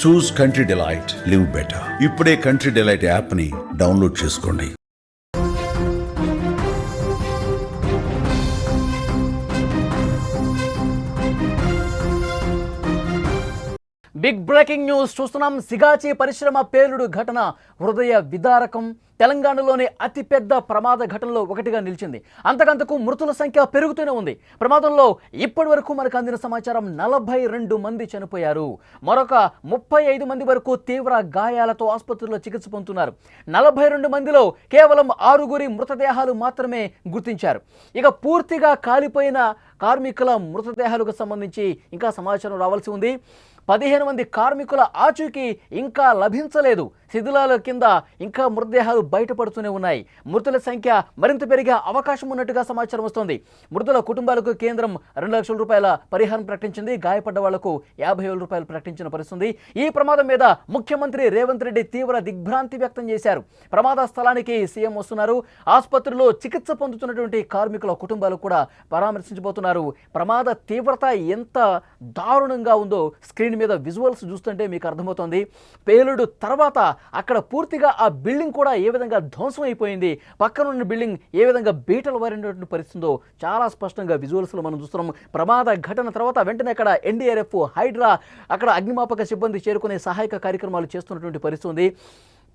చూస్ country delight, live better. ఇప్పుడే country delight యాప్ని download చేసుకోండి. బిగ్ బ్రేకింగ్ న్యూస్ చూస్తున్నాం. సిగాచి పరిశ్రమ పేలుడు ఘటన హృదయ విదారకం. తెలంగాణలోని అతిపెద్ద ప్రమాద ఘటనలో ఒకటిగా నిలిచింది. అంతకంతకు మృతుల సంఖ్య పెరుగుతూనే ఉంది. ప్రమాదంలో ఇప్పటి వరకు మనకు అందిన సమాచారం 42 మంది చనిపోయారు. మరొక 35 మంది వరకు తీవ్ర గాయాలతో ఆసుపత్రిలో చికిత్స పొందుతున్నారు. 42 మందిలో కేవలం 6 మృతదేహాలు మాత్రమే గుర్తించారు. ఇక పూర్తిగా కాలిపోయిన కార్మికుల మృతదేహాలకు సంబంధించి ఇంకా సమాచారం రావాల్సి ఉంది. 15 మంది కార్మికుల ఆచూకీ ఇంకా లభించలేదు. శిథిలాల కింద ఇంకా మృతదేహాలు బయటపడుతూనే ఉన్నాయి. మృతుల సంఖ్య మరింత పెరిగే అవకాశం ఉన్నట్టుగా సమాచారం వస్తోంది. మృతుల కుటుంబాలకు కేంద్రం 2 లక్షల రూపాయల పరిహారం ప్రకటించింది. గాయపడ్డ వాళ్లకు 50,000 రూపాయలు ప్రకటించిన పరిస్థితి. ఈ ప్రమాదం మీద ముఖ్యమంత్రి రేవంత్ రెడ్డి తీవ్ర దిగ్భ్రాంతి వ్యక్తం చేశారు. ప్రమాద స్థలానికి సీఎం వస్తున్నారు. ఆసుపత్రిలో చికిత్స పొందుతున్నటువంటి కార్మికుల కుటుంబాలు కూడా పరామర్శించబోతున్నారు. ప్రమాద తీవ్రత ఎంత దారుణంగా ఉందో స్క్రీన్ మీద విజువల్స్ చూస్తుంటే మీకు అర్థమవుతోంది. పేలుడు తర్వాత అక్కడ పూర్తిగా ఆ బిల్డింగ్ కూడా ఏ విధంగా ధ్వంసం అయిపోయింది, పక్కన ఉన్న బిల్డింగ్ ఏ విధంగా బీటలు వారినటువంటి పరిస్థితుందో చాలా స్పష్టంగా విజువల్స్లో మనం చూస్తున్నాం. ప్రమాద ఘటన తర్వాత వెంటనే అక్కడ ఎన్డీఆర్ఎఫ్, హైడ్రా, అక్కడ అగ్నిమాపక సిబ్బంది చేరుకునే సహాయక కార్యక్రమాలు చేస్తున్నటువంటి పరిస్థితి ఉంది.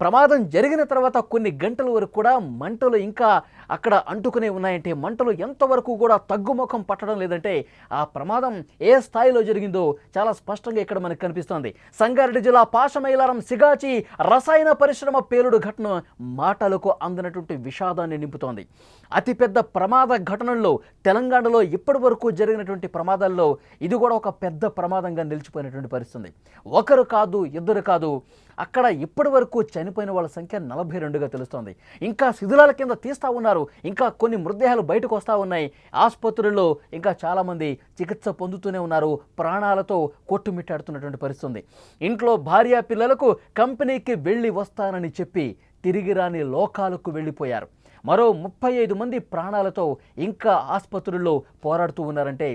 ప్రమాదం జరిగిన తర్వాత కొన్ని గంటల వరకు కూడా మంటలు ఇంకా అక్కడ అంటుకునే ఉన్నాయంటే మంటలు ఎంతవరకు కూడా తగ్గుముఖం పట్టడం లేదంటే ఆ ప్రమాదం ఏ స్థాయిలో జరిగిందో చాలా స్పష్టంగా ఇక్కడ మనకు కనిపిస్తోంది. సంగారెడ్డి జిల్లా పాషమైలారం సిగాచి రసాయన పరిశ్రమ పేలుడు ఘటన మాటలకు అందనటువంటి విషాదాన్ని నింపుతోంది. అతిపెద్ద ప్రమాద ఘటనల్లో తెలంగాణలో ఇప్పటి వరకు జరిగినటువంటి ప్రమాదాల్లో ఇది కూడా ఒక పెద్ద ప్రమాదంగా నిలిచిపోయినటువంటి పరిస్థితి. ఒకరు కాదు, ఇద్దరు కాదు, అక్కడ ఇప్పటి వరకు చనిపోయిన వాళ్ళ సంఖ్య 42గా తెలుస్తోంది. ఇంకా శిథిలాల కింద తీస్తూ ఉన్నారు. ఇంకా కొన్ని మృతదేహాలు బయటకు వస్తూ ఉన్నాయి. ఆసుపత్రుల్లో ఇంకా చాలామంది చికిత్స పొందుతూనే ఉన్నారు. ప్రాణాలతో కొట్టుమిట్టాడుతున్నటువంటి పరిస్థితి. ఇంట్లో భార్య పిల్లలకు కంపెనీకి వెళ్ళి వస్తానని చెప్పి తిరిగి రాని లోకాలకు వెళ్ళిపోయారు. మరో 35 మంది ప్రాణాలతో ఇంకా ఆసుపత్రుల్లో పోరాడుతూ ఉన్నారంటే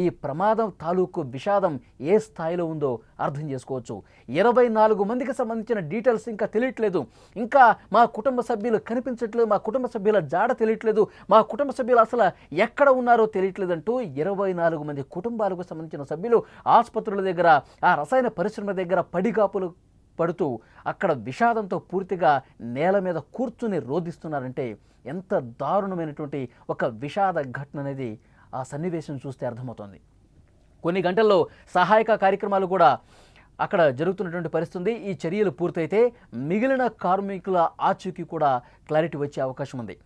ఈ ప్రమాదం తాలూకు విషాదం ఏ స్థాయిలో ఉందో అర్థం చేసుకోవచ్చు. 24 మందికి సంబంధించిన డీటెయిల్స్ ఇంకా తెలియట్లేదు. ఇంకా మా కుటుంబ సభ్యులు కనిపించట్లేదు, మా కుటుంబ సభ్యుల జాడ తెలియట్లేదు, మా కుటుంబ సభ్యులు అసలు ఎక్కడ ఉన్నారో తెలియట్లేదంటూ 24 మంది కుటుంబాలకు సంబంధించిన సభ్యులు ఆసుపత్రుల దగ్గర, ఆ రసాయన పరిశ్రమ దగ్గర పడిగాపులు పడుతూ అక్కడ విషాదంతో పూర్తిగా నేల మీద కూర్చుని రోధిస్తున్నారంటే ఎంత దారుణమైనటువంటి ఒక విషాద ఘటన అనేది ఆ సన్నివేశం చూస్తే అర్థమవుతుంది. కొన్ని గంటల్లో సహాయక కార్యక్రమాలు కూడా అక్కడ జరుగుతున్నటువంటి పరిస్థితి. ఈ చర్యలు పూర్తయితే మిగిలిన కార్మికుల ఆచూకీ కూడా క్లారిటీ వచ్చే అవకాశం ఉంది.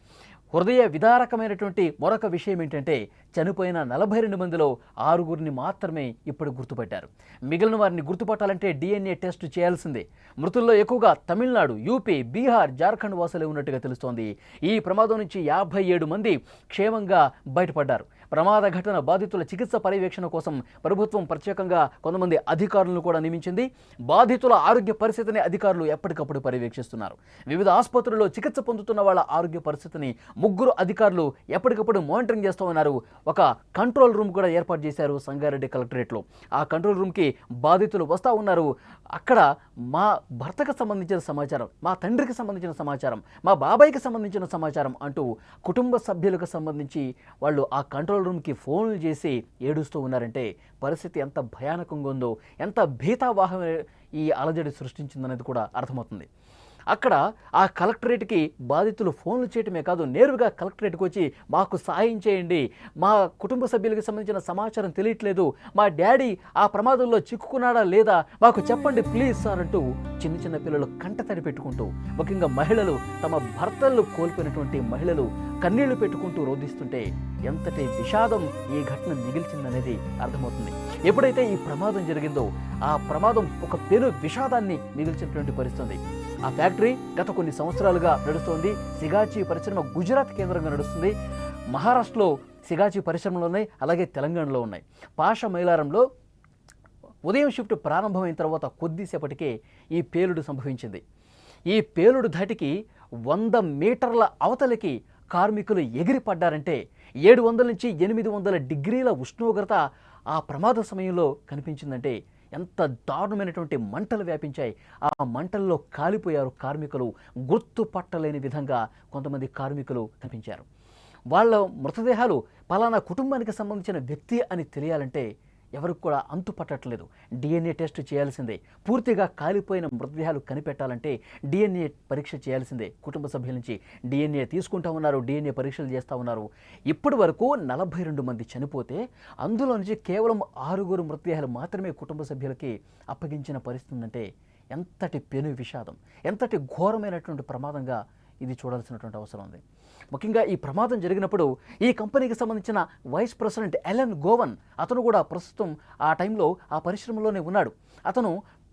హృదయ విదారకమైనటువంటి మరొక విషయం ఏంటంటే చనిపోయిన 42 మందిలో 6 మాత్రమే ఇప్పుడు గుర్తుపట్టారు. మిగిలిన వారిని గుర్తుపట్టాలంటే DNA టెస్ట్ చేయాల్సిందే. మృతుల్లో ఎక్కువగా తమిళనాడు, యూపీ, బీహార్, జార్ఖండ్ వాసులే ఉన్నట్టుగా తెలుస్తోంది. ఈ ప్రమాదం నుంచి 57 మంది క్షేమంగా బయటపడ్డారు. ప్రమాద ఘటన బాధితుల చికిత్స పర్యవేక్షణ కోసం ప్రభుత్వం ప్రత్యేకంగా కొంతమంది అధికారులను కూడా నియమించింది. బాధితుల ఆరోగ్య పరిస్థితిని అధికారులు ఎప్పటికప్పుడు పర్యవేక్షిస్తున్నారు. వివిధ ఆసుపత్రుల్లో చికిత్స పొందుతున్న వాళ్ళ ఆరోగ్య పరిస్థితిని 3 అధికారులు ఎప్పటికప్పుడు మానిటరింగ్ చేస్తూ ఉన్నారు. ఒక కంట్రోల్ రూమ్ కూడా ఏర్పాటు చేశారు సంగారెడ్డి కలెక్టరేట్లో. ఆ కంట్రోల్ రూమ్కి బాధితులు వస్తూ ఉన్నారు. అక్కడ మా భర్తకు సంబంధించిన సమాచారం, మా తండ్రికి సంబంధించిన సమాచారం, మా బాబాయికి సంబంధించిన సమాచారం అంటూ కుటుంబ సభ్యులకు సంబంధించి వాళ్ళు ఆ కంట్రోల్ రూమ్కి ఫోన్లు చేసి ఏడుస్తూ ఉన్నారంటే పరిస్థితి ఎంత భయానకంగా ఉందో, ఎంత భీతావాహం ఈ అలజడి సృష్టించిందనేది కూడా అర్థమవుతుంది. అక్కడ ఆ కలెక్టరేట్కి బాధితులు ఫోన్లు చేయటమే కాదు, నేరుగా కలెక్టరేట్కి వచ్చి మాకు సహాయం చేయండి, మా కుటుంబ సభ్యులకు సంబంధించిన సమాచారం తెలియట్లేదు, మా డాడీ ఆ ప్రమాదంలో చిక్కుకున్నాడా లేదా మాకు చెప్పండి ప్లీజ్ సార్ అంటూ చిన్న పిల్లలు కంటతడి పెట్టుకుంటూ, ముఖ్యంగా మహిళలు, తమ భర్తలు కోల్పోయినటువంటి మహిళలు కన్నీళ్లు పెట్టుకుంటూ రోధిస్తుంటే ఎంతటి విషాదం ఈ ఘటన మిగిల్చిందనేది అర్థమవుతుంది. ఎప్పుడైతే ఈ ప్రమాదం జరిగిందో ఆ ప్రమాదం ఒక పెను విషాదాన్ని మిగిల్చినటువంటి పరిస్థితి. ఆ ఫ్యాక్టరీ గత కొన్ని సంవత్సరాలుగా నడుస్తోంది. సిగాచి పరిశ్రమ గుజరాత్ కేంద్రంగా నడుస్తుంది. మహారాష్ట్రలో సిగాచి పరిశ్రమలు ఉన్నాయి, అలాగే తెలంగాణలో ఉన్నాయి. పాషమైలారంలో ఉదయం షిఫ్ట్ ప్రారంభమైన తర్వాత కొద్దిసేపటికే ఈ పేలుడు సంభవించింది. ఈ పేలుడు ధాటికి 100 మీటర్ల అవతలికి కార్మికులు ఎగిరిపడ్డారంటే 700 నుంచి 800 డిగ్రీల ఉష్ణోగ్రత ఆ ప్రమాద సమయంలో కనిపించిందంటే ఎంత దారుణమైనటువంటి మంటలు వ్యాపించాయి. ఆ మంటల్లో కాలిపోయారు కార్మికులు. గుర్తుపట్టలేని విధంగా కొంతమంది కార్మికులు కనిపించారు. వాళ్ళ మృతదేహాలు పలానా కుటుంబానికి సంబంధించిన వ్యక్తి అని తెలియాలంటే ఎవరికి కూడా అంతు పట్టట్లేదు. డిఎన్ఏ టెస్ట్ చేయాల్సిందే. పూర్తిగా కాలిపోయిన మృతదేహాలు కనిపెట్టాలంటే డిఎన్ఏ పరీక్ష చేయాల్సిందే. కుటుంబ సభ్యుల నుంచి డిఎన్ఏ తీసుకుంటా ఉన్నారు, డిఎన్ఏ పరీక్షలు చేస్తూ ఉన్నారు. ఇప్పటి వరకు 42 మంది చనిపోతే అందులో నుంచి కేవలం 6 మృతదేహాలు మాత్రమే కుటుంబ సభ్యులకి అప్పగించిన పరిస్థితి ఉందంటే ఎంతటి పెను విషాదం, ఎంతటి ఘోరమైనటువంటి ప్రమాదంగా ఇది చూడాల్సినటువంటి అవసరం ఉంది. ముఖ్యంగా ఈ ప్రమాదం జరిగినప్పుడు ఈ కంపెనీకి సంబంధించిన వైస్ ప్రెసిడెంట్ ఎలెన్ గోవన్, అతను కూడా ప్రస్తుతం ఆ టైంలో ఆ పరిశ్రమలోనే ఉన్నాడు. అతను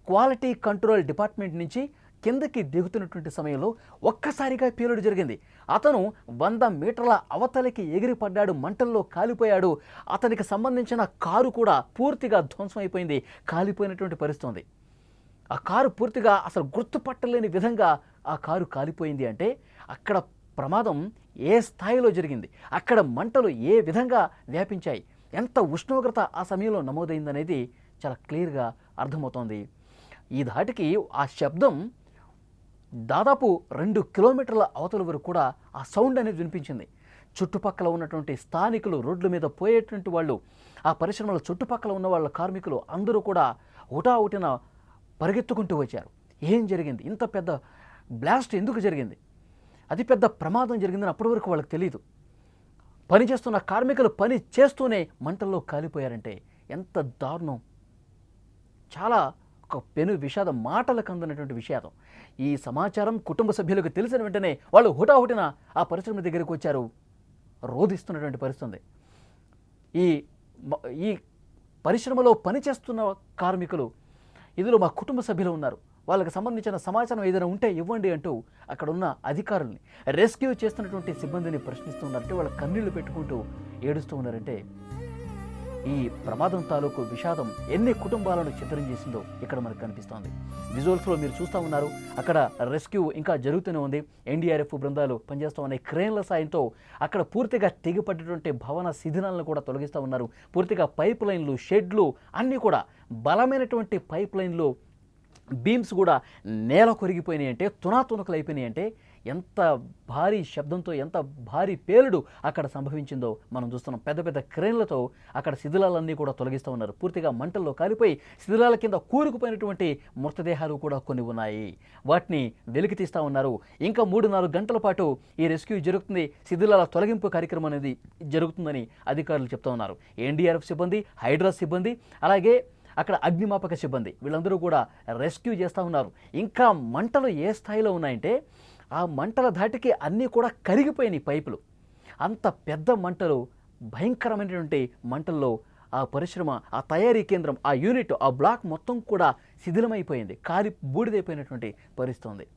క్వాలిటీ కంట్రోల్ డిపార్ట్మెంట్ నుంచి కిందకి దిగుతున్నటువంటి సమయంలో ఒక్కసారిగా పేలుడు జరిగింది. అతను 100 మీటర్ల అవతలికి ఎగిరిపడ్డాడు, మంటల్లో కాలిపోయాడు. అతనికి సంబంధించిన కారు కూడా పూర్తిగా ధ్వంసం అయిపోయింది, కాలిపోయినటువంటి పరిస్థితి ఉంది. ఆ కారు పూర్తిగా అసలు గుర్తుపట్టలేని విధంగా ఆ కారు కాలిపోయింది. అంటే అక్కడ ప్రమాదం ఏ స్థాయిలో జరిగింది, అక్కడ మంటలు ఏ విధంగా వ్యాపించాయి, ఎంత ఉష్ణోగ్రత ఆ సమయంలో నమోదైందనేది చాలా క్లియర్గా అర్థమవుతోంది. ఈ ధాటికి ఆ శబ్దం దాదాపు 2 కిలోమీటర్ల అవతల వరకు కూడా ఆ సౌండ్ అనేది వినిపించింది. చుట్టుపక్కల ఉన్నటువంటి స్థానికులు, రోడ్ల మీద పోయేటువంటి వాళ్ళు, ఆ పరిశ్రమల చుట్టుపక్కల ఉన్న వాళ్ళ కార్మికులు అందరూ కూడా హుటాహుటిన పరిగెత్తుకుంటూ వచ్చారు. ఏం జరిగింది, ఇంత పెద్ద బ్లాస్ట్ ఎందుకు జరిగింది, అతి పెద్ద ప్రమాదం జరిగిందని అప్పటి వరకు వాళ్ళకి తెలియదు. పనిచేస్తున్న కార్మికులు పని చేస్తూనే మంటల్లో కాలిపోయారంటే ఎంత దారుణం. చాలా ఒక పెను విషాదం, మాటలకు అందనటువంటి విషాదం. ఈ సమాచారం కుటుంబ సభ్యులకు తెలిసిన వెంటనే వాళ్ళు హుటాహుటిన ఆ పరిశ్రమ దగ్గరికి వచ్చారు, రోధిస్తున్నటువంటి పరిస్థితి. ఈ పరిశ్రమలో పనిచేస్తున్న కార్మికులు, ఇందులో మా కుటుంబ సభ్యులు ఉన్నారు, వాళ్ళకి సంబంధించిన సమాచారం ఏదైనా ఉంటే ఇవ్వండి అంటూ అక్కడ ఉన్న అధికారుల్ని, రెస్క్యూ చేస్తున్నటువంటి సిబ్బందిని ప్రశ్నిస్తున్నారంటే వాళ్ళ కన్నీళ్లు పెట్టుకుంటూ ఏడుస్తూ ఉన్నారంటే ఈ ప్రమాదం తాలూకు విషాదం ఎన్ని కుటుంబాలను చిత్రం చేసిందో ఇక్కడ మనకు కనిపిస్తోంది. విజువల్స్లో మీరు చూస్తూ ఉన్నారు. అక్కడ రెస్క్యూ ఇంకా జరుగుతూనే ఉంది. ఎన్డీఆర్ఎఫ్ బృందాలు పనిచేస్తూ ఉన్నాయి. క్రేన్ల సాయంతో అక్కడ పూర్తిగా తెగిపడ్డటువంటి భవన శిథిలాలను కూడా తొలగిస్తూ ఉన్నారు. పూర్తిగా పైప్ లైన్లు, షెడ్లు అన్నీ కూడా బలమైనటువంటి పైప్ లైన్లు, బీమ్స్ కూడా నేల కొరిగిపోయినాయి. అంటే తునాతునకలు అయిపోయినాయి. అంటే ఎంత భారీ శబ్దంతో, ఎంత భారీ పేలుడు అక్కడ సంభవించిందో మనం చూస్తున్నాం. పెద్ద పెద్ద క్రేన్లతో అక్కడ శిథిలాలన్నీ కూడా తొలగిస్తూ ఉన్నారు. పూర్తిగా మంటల్లో కాలిపోయి శిథిలాల కింద కూరుకుపోయినటువంటి మృతదేహాలు కూడా కొన్ని ఉన్నాయి. వాటిని వెలికి తీస్తూ ఉన్నారు. ఇంకా 3-4 గంటల పాటు ఈ రెస్క్యూ జరుగుతుంది. శిథిలాల తొలగింపు కార్యక్రమం అనేది జరుగుతుందని అధికారులు చెప్తూ ఉన్నారు. ఎన్డీఆర్ఎఫ్ సిబ్బంది, హైడ్రా సిబ్బంది, అలాగే అక్కడ అగ్నిమాపక సిబ్బంది, వీళ్ళందరూ కూడా రెస్క్యూ చేస్తూ ఉన్నారు. ఇంకా మంటలు ఏ స్థాయిలో ఉన్నాయంటే ఆ మంటల ధాటికి అన్నీ కూడా కరిగిపోయినాయి పైపులు. అంత పెద్ద మంటలు, భయంకరమైనటువంటి మంటల్లో ఆ పరిశ్రమ, ఆ తయారీ కేంద్రం, ఆ యూనిట్, ఆ బ్లాక్ మొత్తం కూడా శిథిలమైపోయింది, కాలి బూడిదైపోయినటువంటి పరిస్థితి ఉంది.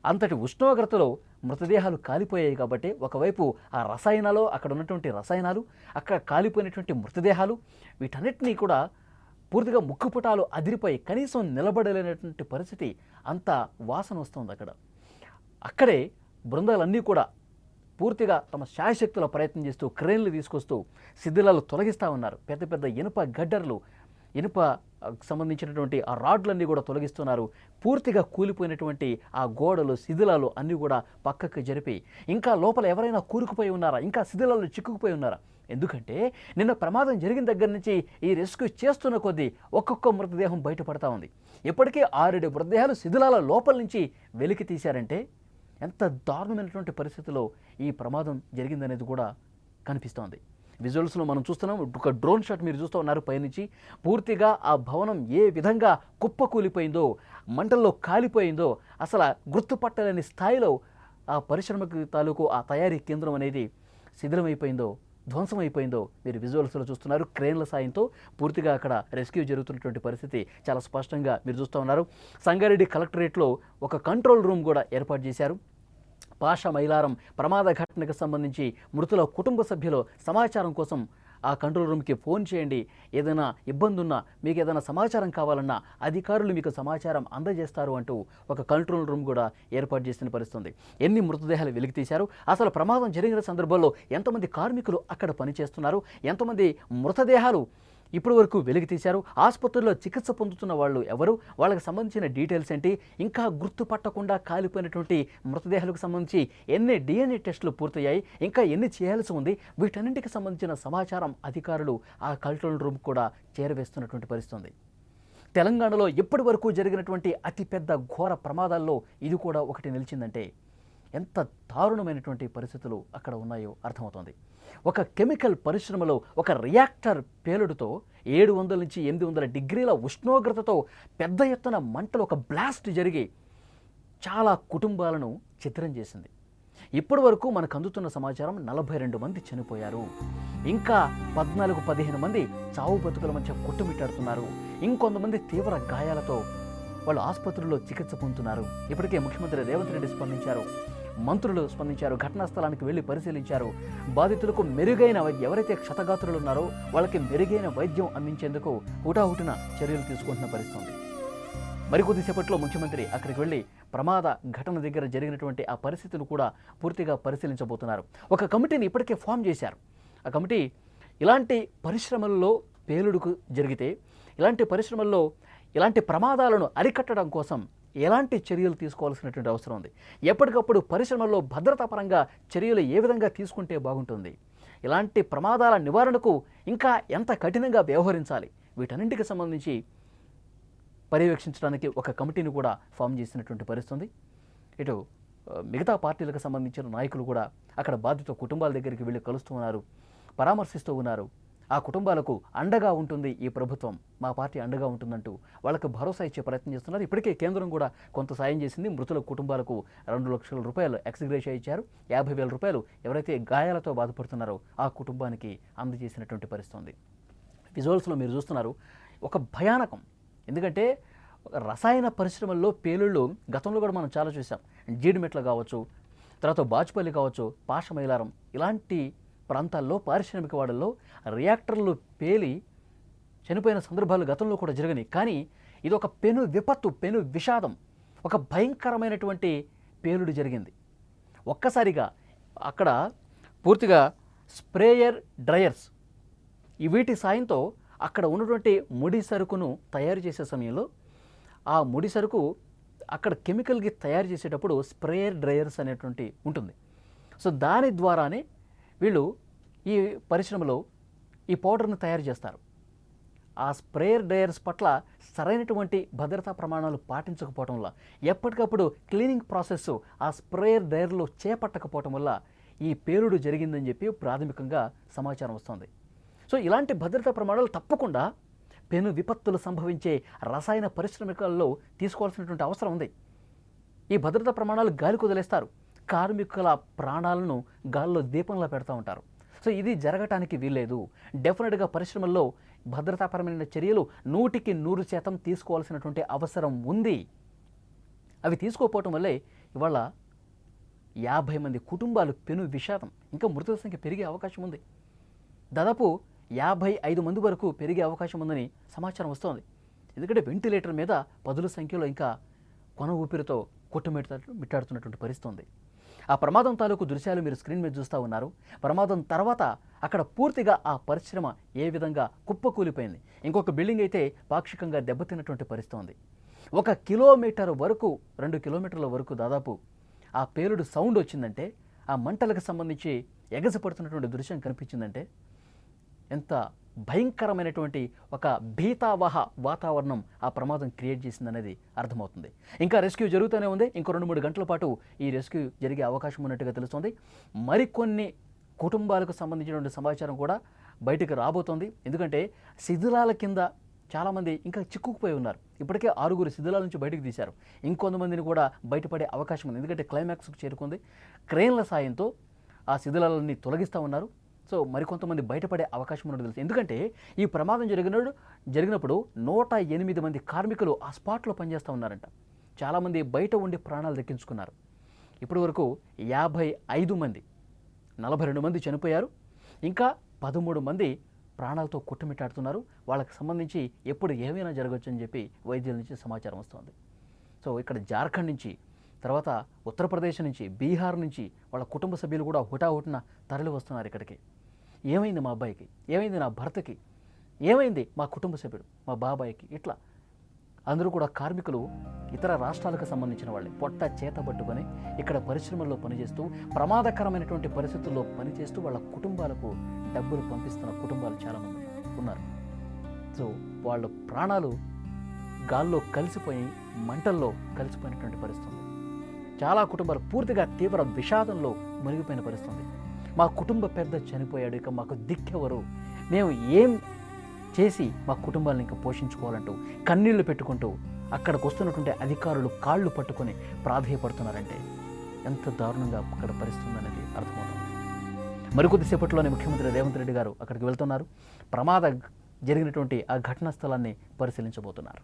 అంతటి ఉష్ణోగ్రతలో మృతదేహాలు కాలిపోయాయి. కాబట్టి ఒకవైపు ఆ రసాయనాలు, అక్కడ ఉన్నటువంటి రసాయనాలు, అక్కడ కాలిపోయినటువంటి మృతదేహాలు, వీటన్నిటినీ కూడా పూర్తిగా ముక్కుపుటాలు అదిరిపోయి కనీసం నిలబడలేనటువంటి పరిస్థితి, అంత వాసన వస్తుంది అక్కడ. అక్కడే బృందాలన్నీ కూడా పూర్తిగా తమ శాయశక్తుల ప్రయత్నం చేస్తూ క్రేన్లు తీసుకొస్తూ శిథిలాలు తొలగిస్తూ ఉన్నారు. పెద్ద పెద్ద ఇనుప గడ్డర్లు, ఇనుప సంబంధించినటువంటి ఆ రాడ్లన్నీ కూడా తొలగిస్తున్నారు. పూర్తిగా కూలిపోయినటువంటి ఆ గోడలు, శిథిలాలు అన్నీ కూడా పక్కకు జరిపి, ఇంకా లోపల ఎవరైనా కూరుకుపోయి ఉన్నారా, ఇంకా శిథిలాలు చిక్కుకుపోయి ఉన్నారా? ఎందుకంటే నిన్న ప్రమాదం జరిగిన దగ్గర నుంచి ఈ రెస్క్యూ చేస్తున్న కొద్దీ ఒక్కొక్క మృతదేహం బయటపడతా ఉంది. ఇప్పటికే 6 మృతదేహాలు శిథిలాల లోపల నుంచి వెలికి తీశారంటే ఎంత దారుణమైనటువంటి పరిస్థితిలో ఈ ప్రమాదం జరిగిందనేది కూడా కనిపిస్తోంది. విజువల్స్లో మనం చూస్తున్నాం. ఒక డ్రోన్ షాట్ మీరు చూస్తూ ఉన్నారు పైనుంచి. పూర్తిగా ఆ భవనం ఏ విధంగా కుప్పకూలిపోయిందో, మంటల్లో కాలిపోయిందో, అసలు గుర్తుపట్టలేని స్థాయిలో ఆ పరిశ్రమకు తాలూకు ఆ తయారీ కేంద్రం అనేది శిథిలమైపోయిందో, ధ్వంసం అయిపోయిందో మీరు విజువల్స్లో చూస్తున్నారు. క్రేన్ల సాయంతో పూర్తిగా అక్కడ రెస్క్యూ జరుగుతున్నటువంటి పరిస్థితి చాలా స్పష్టంగా మీరు చూస్తూ ఉన్నారు. సంగారెడ్డి కలెక్టరేట్లో ఒక కంట్రోల్ రూమ్ కూడా ఏర్పాటు చేశారు. పాషా మైలారం ప్రమాద ఘటనకు సంబంధించి మృతుల కుటుంబ సభ్యుల సమాచారం కోసం ఆ కంట్రోల్ రూమ్కి ఫోన్ చేయండి, ఏదైనా ఇబ్బంది ఉన్నా, మీకు ఏదైనా సమాచారం కావాలన్నా అధికారులు మీకు సమాచారం అందజేస్తారు అంటూ ఒక కంట్రోల్ రూమ్ కూడా ఏర్పాటు చేసిన పరిస్థితుంది. ఎన్ని మృతదేహాలు వెలికి తీశారు, అసలు ప్రమాదం జరిగిన సందర్భంలో ఎంతమంది కార్మికులు అక్కడ పనిచేస్తున్నారు, ఎంతమంది మృతదేహాలు ఇప్పటి వరకు వెలికి తీశారు. ఆసుపత్రుల్లో చికిత్స పొందుతున్న వాళ్ళు ఎవరు, వాళ్ళకి సంబంధించిన డీటెయిల్స్ ఏంటి, ఇంకా గుర్తుపట్టకుండా కాలిపోయినటువంటి మృతదేహాలకు సంబంధించి ఎన్ని DNA టెస్టులు పూర్తయ్యాయి, ఇంకా ఎన్ని చేయాల్సి ఉంది, వీటన్నింటికి సంబంధించిన సమాచారం అధికారులు ఆ కంట్రోల్ రూమ్ కూడా చేరవేస్తున్నటువంటి పరిస్థితి ఉంది. తెలంగాణలో ఇప్పటి వరకు జరిగినటువంటి అతిపెద్ద ఘోర ప్రమాదాల్లో ఇది కూడా ఒకటి నిలిచిందంటే ఎంత దారుణమైనటువంటి పరిస్థితులు అక్కడ ఉన్నాయో అర్థమవుతోంది. ఒక కెమికల్ పరిశ్రమలో ఒక రియాక్టర్ పేలుడుతో 700 నుంచి 800 డిగ్రీల ఉష్ణోగ్రతతో పెద్ద ఎత్తున మంటలు, ఒక బ్లాస్ట్ జరిగి చాలా కుటుంబాలను చిత్రం చేసింది. ఇప్పటి వరకు మనకు అందుతున్న సమాచారం 42 మంది చనిపోయారు. ఇంకా 14-15 మంది చావు బతుకుల మధ్య కొట్టుమిట్టాడుతున్నారు. ఇంకొంతమంది తీవ్ర గాయాలతో వాళ్ళు ఆసుపత్రుల్లో చికిత్స పొందుతున్నారు. ఇప్పటికే ముఖ్యమంత్రి రేవంత్ రెడ్డి స్పందించారు, మంత్రులు స్పందించారు, ఘటనా స్థలానికి వెళ్ళి పరిశీలించారు. బాధితులకు మెరుగైన ఎవరైతే క్షతగాత్రులు ఉన్నారో వాళ్ళకి మెరుగైన వైద్యం అందించేందుకు హుటాహుటిన చర్యలు తీసుకుంటున్న పరిస్థితి. మరికొద్దిసేపట్లో ముఖ్యమంత్రి అక్కడికి వెళ్ళి ప్రమాద ఘటన దగ్గర జరిగినటువంటి ఆ పరిస్థితులు కూడా పూర్తిగా పరిశీలించబోతున్నారు. ఒక కమిటీని ఇప్పటికే ఫామ్ చేశారు. ఆ కమిటీ ఇలాంటి పరిశ్రమల్లో పేలుడుకు జరిగితే, ఇలాంటి పరిశ్రమల్లో ఇలాంటి ప్రమాదాలను అరికట్టడం కోసం ఎలాంటి చర్యలు తీసుకోవాల్సినటువంటి అవసరం ఉంది, ఎప్పటికప్పుడు పరిశ్రమల్లో భద్రతా పరంగా చర్యలు ఏ విధంగా తీసుకుంటే బాగుంటుంది, ఇలాంటి ప్రమాదాల నివారణకు ఇంకా ఎంత కఠినంగా వ్యవహరించాలి, వీటన్నింటికి సంబంధించి పర్యవేక్షించడానికి ఒక కమిటీని కూడా ఫామ్ చేసినటువంటి పరిస్థితి. ఇటు మిగతా పార్టీలకు సంబంధించిన నాయకులు కూడా అక్కడ బాధిత కుటుంబాల దగ్గరికి వెళ్ళి కలుస్తూ ఉన్నారు, పరామర్శిస్తూ ఉన్నారు. ఆ కుటుంబాలకు అండగా ఉంటుంది ఈ ప్రభుత్వం, మా పార్టీ అండగా ఉంటుందంటూ వాళ్ళకు భరోసా ఇచ్చే ప్రయత్నం చేస్తున్నారు. ఇప్పటికే కేంద్రం కూడా కొంత సాయం చేసింది. మృతుల కుటుంబాలకు 2 లక్షల రూపాయలు ఎక్స్గ్రేషియా ఇచ్చారు. 50,000 రూపాయలు ఎవరైతే గాయాలతో బాధపడుతున్నారో ఆ కుటుంబానికి అందజేసినటువంటి పరిస్థితి. విజువల్స్లో మీరు చూస్తున్నారు, ఒక భయానకం. ఎందుకంటే రసాయన పరిశ్రమల్లో పేలుళ్ళు గతంలో కూడా మనం చాలా చూసాం. జీడిమెట్ల కావచ్చు, తర్వాత బాచుపల్లి కావచ్చు, పాషమైలారం ఇలాంటి ప్రాంతాల్లో పారిశ్రామిక వాడల్లో రియాక్టర్లు పేలి చనిపోయిన సందర్భాలు గతంలో కూడా జరిగినాయి. కానీ ఇది ఒక పెను విపత్తు, పెను విషాదం, ఒక భయంకరమైనటువంటి పేలుడు జరిగింది. ఒక్కసారిగా అక్కడ పూర్తిగా స్ప్రేయర్ డ్రయర్స్ వీటి సాయంతో అక్కడ ఉన్నటువంటి ముడి సరుకును తయారు చేసే సమయంలో ఆ ముడి సరుకు అక్కడ కెమికల్కి తయారు చేసేటప్పుడు స్ప్రేయర్ డ్రయర్స్ అనేటువంటి ఉంటుంది. సో దాని ద్వారానే వీళ్ళు ఈ పరిశ్రమలో ఈ పౌడర్ను తయారు చేస్తారు. ఆ స్ప్రేయర్ డ్రయర్స్ పట్ల సరైనటువంటి భద్రతా ప్రమాణాలు పాటించకపోవటం వల్ల, ఎప్పటికప్పుడు క్లీనింగ్ ప్రాసెస్ ఆ స్ప్రేయర్ డ్రయర్లో చేపట్టకపోవటం వల్ల ఈ పేలుడు జరిగిందని చెప్పి ప్రాథమికంగా సమాచారం వస్తుంది. సో ఇలాంటి భద్రతా ప్రమాణాలు తప్పకుండా పెను విపత్తులు సంభవించే రసాయన పరిశ్రమల్లో తీసుకోవాల్సినటువంటి అవసరం ఉంది. ఈ భద్రతా ప్రమాణాలు గాలికి వదిలేస్తారు, కార్మికుల ప్రాణాలను గాల్లో దీపంలా పెడతా ఉంటారు. సో ఇది జరగటానికి వీల్లేదు. డెఫినెట్గా పరిశ్రమల్లో భద్రతాపరమైన చర్యలు 100% తీసుకోవాల్సినటువంటి అవసరం ఉంది. అవి తీసుకోకపోవటం వల్లే ఇవాళ 50 మంది కుటుంబాలు పెను విషాదం, ఇంకా మృతుల సంఖ్య పెరిగే అవకాశం ఉంది. దాదాపు 55 మంది వరకు పెరిగే అవకాశం ఉందని సమాచారం వస్తోంది. ఎందుకంటే వెంటిలేటర్ మీద 10ల సంఖ్యలో ఇంకా కొన ఊపిరితో మిట్టాడుతున్నటువంటి పరిస్థితి ఉంది. ఆ ప్రమాదం తాలూకు దృశ్యాలు మీరు స్క్రీన్ మీద చూస్తూ ఉన్నారు. ప్రమాదం తర్వాత అక్కడ పూర్తిగా ఆ పరిశ్రమ ఏ విధంగా కుప్పకూలిపోయింది. ఇంకొక బిల్డింగ్ అయితే పాక్షికంగా దెబ్బతిన్నటువంటి పరిస్థితి ఉంది. 1 కిలోమీటర్ వరకు, 2 కిలోమీటర్ల వరకు దాదాపు ఆ పేలుడు సౌండ్ వచ్చిందంటే, ఆ మంటలకు సంబంధించి ఎగసిపడుతున్నటువంటి దృశ్యం కనిపించిందంటే ఎంత భయంకరమైనటువంటి ఒక భీతావహ వాతావరణం ఆ ప్రమాదం క్రియేట్ చేసిందనేది అర్థమవుతుంది. ఇంకా రెస్క్యూ జరుగుతూనే ఉంది. ఇంకో 2-3 గంటల పాటు ఈ రెస్క్యూ జరిగే అవకాశం ఉన్నట్టుగా తెలుస్తోంది. మరికొన్ని కుటుంబాలకు సంబంధించినటువంటి సమాచారం కూడా బయటకు రాబోతోంది. ఎందుకంటే శిథిలాల కింద చాలామంది ఇంకా చిక్కుకుపోయి ఉన్నారు. ఇప్పటికే 6 శిథిలాల నుంచి బయటకు తీశారు. ఇంకొంతమందిని కూడా బయటపడే అవకాశం ఉంది. ఎందుకంటే క్లైమాక్స్కు చేరుకుంది. క్రేన్ల సాయంతో ఆ శిథిలాలన్నీ తొలగిస్తూ ఉన్నారు. సో మరికొంతమంది బయటపడే అవకాశం ఉన్నట్టు తెలుసు. ఎందుకంటే ఈ ప్రమాదం జరిగినప్పుడు 108 మంది కార్మికులు ఆ స్పాట్లో పనిచేస్తూ ఉన్నారంట. చాలామంది బయట ఉండి ప్రాణాలు దక్కించుకున్నారు. ఇప్పటి వరకు 55 మంది, 42 మంది చనిపోయారు. ఇంకా 13 మంది ప్రాణాలతో కొట్టుమిట్టాడుతున్నారు. వాళ్ళకి సంబంధించి ఎప్పుడు ఏమైనా జరగవచ్చు అని చెప్పి వైద్యుల నుంచి సమాచారం వస్తుంది. సో ఇక్కడ జార్ఖండ్ నుంచి, తర్వాత ఉత్తరప్రదేశ్ నుంచి, బీహార్ నుంచి వాళ్ళ కుటుంబ సభ్యులు కూడా హుటాహుటిన తరలి వస్తున్నారు ఇక్కడికి. ఏమైంది మా అబ్బాయికి, ఏమైంది నా భర్తకి, ఏమైంది మా కుటుంబ సభ్యుడు, మా బాబాయ్కి, ఇట్లా అందరూ కూడా కార్మికులు ఇతర రాష్ట్రాలకు సంబంధించిన వాళ్ళే పొట్ట చేత పట్టుకొని ఇక్కడ పరిశ్రమల్లో పనిచేస్తూ ప్రమాదకరమైనటువంటి పరిస్థితుల్లో పనిచేస్తూ వాళ్ళ కుటుంబాలకు డబ్బులు పంపిస్తున్న కుటుంబాలు చాలామంది ఉన్నారు. సో వాళ్ళ ప్రాణాలు గాల్లో కలిసిపోయి మంటల్లో కలిసిపోయినటువంటి పరిస్థితి ఉంది. చాలా కుటుంబాలు పూర్తిగా తీవ్ర విషాదంలో మునిగిపోయిన పరిస్థితి. మా కుటుంబ పెద్ద చనిపోయాడు, ఇక మాకు దిక్కెవరు, మేము ఏం చేసి మా కుటుంబాలను ఇంకా పోషించుకోవాలంటూ కన్నీళ్లు పెట్టుకుంటూ అక్కడికి వస్తున్నటువంటి అధికారులు కాళ్ళు పట్టుకొని ప్రాధేయపడుతున్నారంటే ఎంత దారుణంగా అక్కడ పరిస్థితి అనేది అర్థమవుతుంది. మరికొద్దిసేపట్లోనే ముఖ్యమంత్రి రేవంత్ రెడ్డి గారు అక్కడికి వెళ్తున్నారు. ప్రమాద జరిగినటువంటి ఆ ఘటనా స్థలాన్ని పరిశీలించబోతున్నారు.